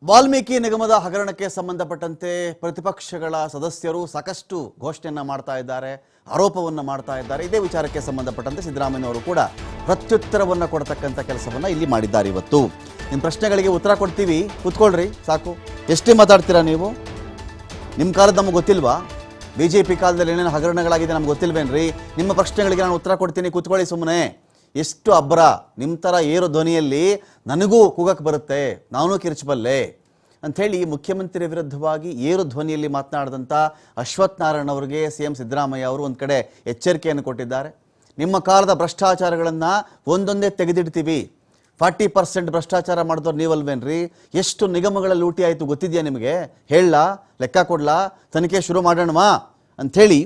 ವಾಲ್ಮೀಕಿ ನಿಗಮದ ಹಗರಣಕ್ಕೆ ಸಂಬಂಧಪಟ್ಟಂತೆ ಪ್ರತಿಪಕ್ಷಗಳ ಸದಸ್ಯರು ಸಾಕಷ್ಟು ಘೋಷಣೆಯನ್ನ ಮಾಡ್ತಾ ಇದ್ದಾರೆ, ಆರೋಪವನ್ನು ಮಾಡ್ತಾ ಇದ್ದಾರೆ. ಇದೇ ವಿಚಾರಕ್ಕೆ ಸಂಬಂಧಪಟ್ಟಂತೆ ಸಿದ್ದರಾಮಯ್ಯನವರು ಕೂಡ ಪ್ರತ್ಯುತ್ತರವನ್ನು ಕೊಡತಕ್ಕಂಥ ಕೆಲಸವನ್ನು ಇಲ್ಲಿ ಮಾಡಿದ್ದಾರೆ. ಇವತ್ತು ನಿಮ್ಮ ಪ್ರಶ್ನೆಗಳಿಗೆ ಉತ್ತರ ಕೊಡ್ತೀವಿ, ಕೂತ್ಕೊಳ್ರಿ ಸಾಕು. ಎಷ್ಟೇ ಮಾತಾಡ್ತೀರಾ ನೀವು? ನಿಮ್ಮ ಕಾಲದ ನಮಗೆ ಗೊತ್ತಿಲ್ವಾ? BJP ಕಾಲದಲ್ಲಿ ಏನೇನು ಹಗರಣಗಳಾಗಿದೆ ನಮ್ಗೆ ಗೊತ್ತಿಲ್ವೇನ್ರಿ? ನಿಮ್ಮ ಪ್ರಶ್ನೆಗಳಿಗೆ ನಾನು ಉತ್ತರ ಕೊಡ್ತೀನಿ, ಕೂತ್ಕೊಳ್ಳಿ ಸುಮ್ಮನೆ. ಎಷ್ಟು ಅಬ್ಬರ ನಿಮ್ಮ ಥರ ಏರು ಧ್ವನಿಯಲ್ಲಿ ನನಗೂ ಕೂಗಕ್ಕೆ ಬರುತ್ತೆ, ನಾನು ಕಿರ್ಚಬಲ್ಲೆ ಅಂಥೇಳಿ ಮುಖ್ಯಮಂತ್ರಿ ವಿರುದ್ಧವಾಗಿ ಏರು ಧ್ವನಿಯಲ್ಲಿ ಮಾತನಾಡಿದಂಥ ಅಶ್ವಥ್ ನಾರಾಯಣ್ ಅವರಿಗೆ CM ಸಿದ್ದರಾಮಯ್ಯ ಅವರು ಒಂದು ಕಡೆ ಎಚ್ಚರಿಕೆಯನ್ನು ಕೊಟ್ಟಿದ್ದಾರೆ. ನಿಮ್ಮ ಕಾಲದ ಭ್ರಷ್ಟಾಚಾರಗಳನ್ನು ಒಂದೊಂದೇ ತೆಗೆದಿಡ್ತೀವಿ. 40% ಭ್ರಷ್ಟಾಚಾರ ಮಾಡಿದವ್ರು ನೀವಲ್ವೇನ್ರಿ? ಎಷ್ಟು ನಿಗಮಗಳ ಲೂಟಿ ಆಯಿತು ಗೊತ್ತಿದೆಯಾ ನಿಮಗೆ? ಹೇಳಲಾ? ಲೆಕ್ಕ ಕೊಡ್ಲಾ? ತನಿಖೆ ಶುರು ಮಾಡೋಣವಾ ಅಂಥೇಳಿ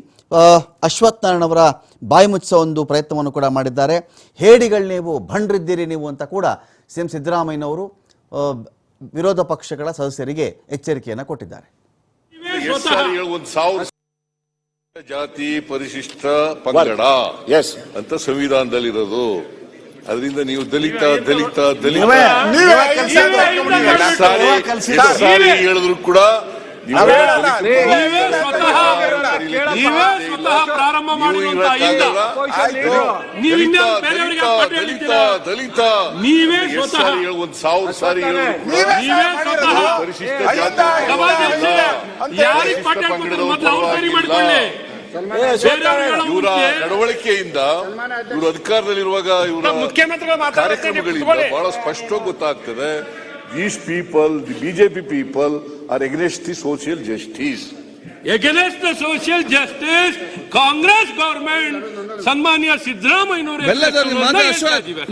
ಅಶ್ವಥ್ ನಾರಾಯಣ್ ಅವರ ಬಾಯಿ ಮುಚ್ಚೋ ಒಂದು ಪ್ರಯತ್ನವನ್ನು ಕೂಡ ಮಾಡಿದ್ದಾರೆ. ಹೇಡಿಗಳು ನೀವು, ಭಂಡ್ರಿದ್ದೀರಿ ನೀವು ಅಂತ ಕೂಡ CM ಸಿದ್ದರಾಮಯ್ಯನವರು ವಿರೋಧ ಪಕ್ಷಗಳ ಸದಸ್ಯರಿಗೆ ಎಚ್ಚರಿಕೆಯನ್ನು ಕೊಟ್ಟಿದ್ದಾರೆ. ಜಾತಿ ಪರಿಶಿಷ್ಟ ಪಂಗಡ ಅಂತ ಸಂವಿಧಾನದಲ್ಲಿರೋದು. ಅದರಿಂದ ನೀವು ದಲಿತ ದಲಿತ ದಲಿತ ಹೇಳಿದ್ರು ಕೂಡ ಪ್ರಾರಂಭ ದಲಿತ ನೀವೇ ಒಂದು 1000 ಸಾರಿ ಪರಿಶಿಷ್ಟ ಇವರ ನಡವಳಿಕೆಯಿಂದ ಇವರು ಅಧಿಕಾರದಲ್ಲಿರುವಾಗ ಇವರ ಕಾರ್ಯಕ್ರಮಗಳಿಂದ ಬಹಳ ಸ್ಪಷ್ಟವಾಗಿ ಗೊತ್ತಾಗ್ತದೆ. These people, the BJP people are against the social justice. Against the social justice, Congress government, ಸನ್ಮಾನ್ಯ ಸಿದ್ದರಾಮಯ್ಯನವರು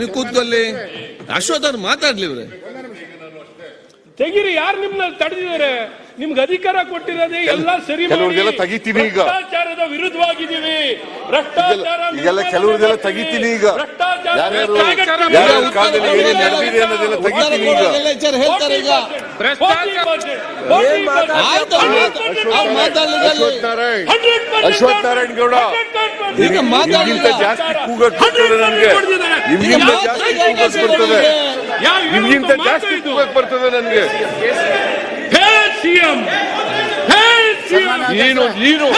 ನೀವು ಕೂತ್ಕೊಳ್ಳಿ. ಅಶ್ವಥ್ ಅವ್ರು ಮಾತಾಡ್ಲಿವ್ರೆ. ತೆಗೀರಿ, ಯಾರು ನಿಮ್ನ ತಡೆದಿದ್ದಾರೆ? ನಿಮ್ಗೆ ಅಧಿಕಾರ ಕೊಟ್ಟಿರೋದೇ ಎಲ್ಲ ಸರಿ ತೆಗಿತೀನಿ ಈಗ. ಭ್ರಷ್ಟಾಚಾರದ ವಿರುದ್ಧವಾಗಿದ್ದೀವಿ. ಭ್ರಷ್ಟಾಚಾರ ಈಗೆಲ್ಲ ಕೆಲವ್ರದೆಲ್ಲ ತೆಗಿತೀನಿ ಈಗ. ಯಾರ್ಯಾರು ಕಾಲದಲ್ಲಿ ಏನೇನು ನಡೆದಿದೆ ಅನ್ನೋದೆಲ್ಲ ತೆಗಿತೀನಿ ಈಗ. ಅಶ್ವಥ್ ನಾರಾಯಣ್ ಗೌಡ ನಿಮ್ಗಿಂತ ಜಾಸ್ತಿ ಕೂಗಕ್ಕೆ ಬರ್ತದೆ ನನಗೆ. ನಿಮ್ಗಿಂತ ಜಾಸ್ತಿ ಕೂಗಕ್ಕೆ ಬರ್ತದೆ. ನಿಮ್ಗಿಂತ ಜಾಸ್ತಿ ಕೂಗಕ್ಕೆ ಬರ್ತದೆ ನನಗೆ. ನೀನು ನೀವು